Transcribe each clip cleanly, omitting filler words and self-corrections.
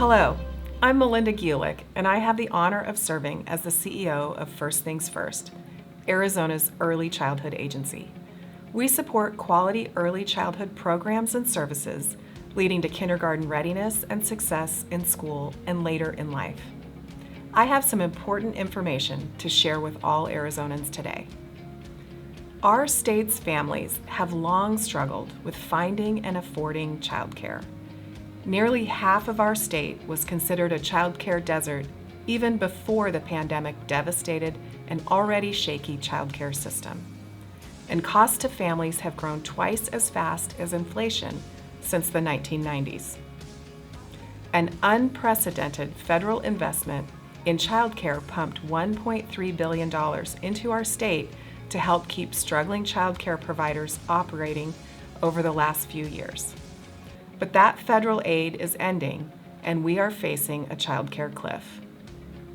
Hello, I'm Melinda Gulick, and I have the honor of serving as the CEO of First Things First, Arizona's early childhood agency. We support quality early childhood programs and services, leading to kindergarten readiness and success in school and later in life. I have some important information to share with all Arizonans today. Our state's families have long struggled with finding and affording childcare. Nearly half of our state was considered a childcare desert even before the pandemic devastated an already shaky childcare system. And costs to families have grown twice as fast as inflation since the 1990s. An unprecedented federal investment in childcare pumped $1.3 billion into our state to help keep struggling childcare providers operating over the last few years. But that federal aid is ending, and we are facing a childcare cliff.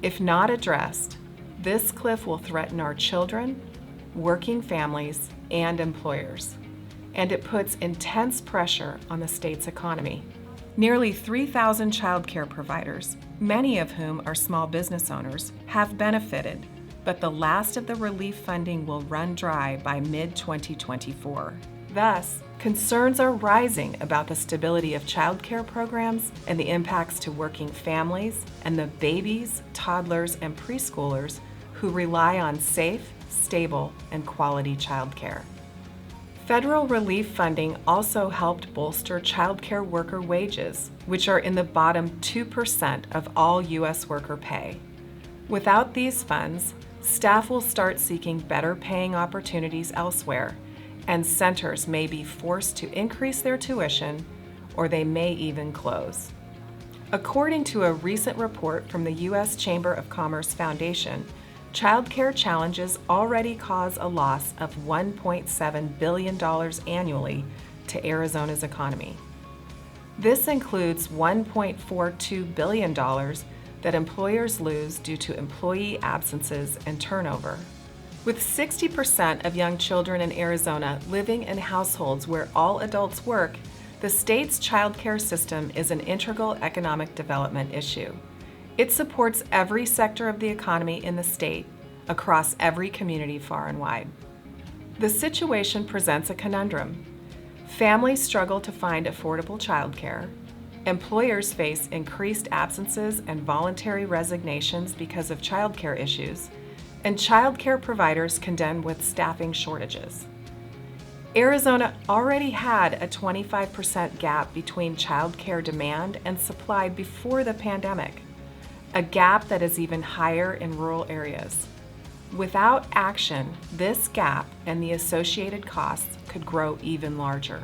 If not addressed, this cliff will threaten our children, working families, and employers, and it puts intense pressure on the state's economy. Nearly 3,000 childcare providers, many of whom are small business owners, have benefited, but the last of the relief funding will run dry by mid-2024. Thus, concerns are rising about the stability of childcare programs and the impacts to working families and the babies, toddlers, and preschoolers who rely on safe, stable, and quality childcare. Federal relief funding also helped bolster childcare worker wages, which are in the bottom 2% of all U.S. worker pay. Without these funds, staff will start seeking better paying opportunities elsewhere, and centers may be forced to increase their tuition, or they may even close. According to a recent report from the U.S. Chamber of Commerce Foundation, childcare challenges already cause a loss of $1.7 billion annually to Arizona's economy. This includes $1.42 billion that employers lose due to employee absences and turnover. With 60% of young children in Arizona living in households where all adults work, the state's childcare system is an integral economic development issue. It supports every sector of the economy in the state, across every community far and wide. The situation presents a conundrum. Families struggle to find affordable childcare. Employers face increased absences and voluntary resignations because of childcare issues, and childcare providers contend with staffing shortages. Arizona already had a 25% gap between childcare demand and supply before the pandemic, a gap that is even higher in rural areas. Without action, this gap and the associated costs could grow even larger.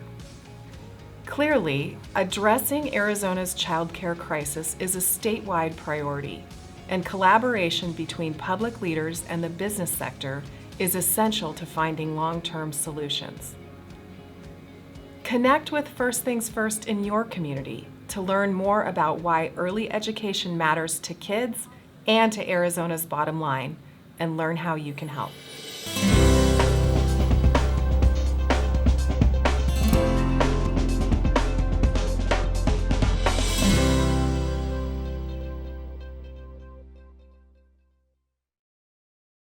Clearly, addressing Arizona's childcare crisis is a statewide priority, and collaboration between public leaders and the business sector is essential to finding long-term solutions. Connect with First Things First in your community to learn more about why early education matters to kids and to Arizona's bottom line, and learn how you can help.